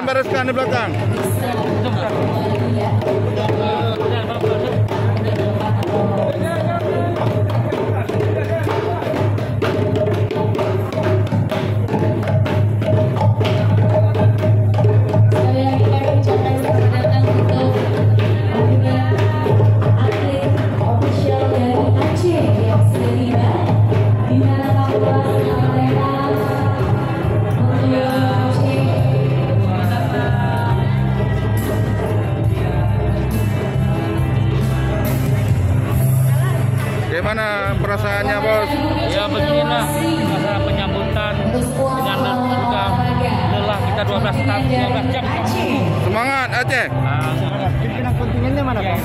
bereskan di belakang. Gimana perasaannya, Bos? Ya beginilah masa penyambutan dengan juga lelah kita 12 jam. Semangat Aceh. Pimpinan kontingennya mana, Pak?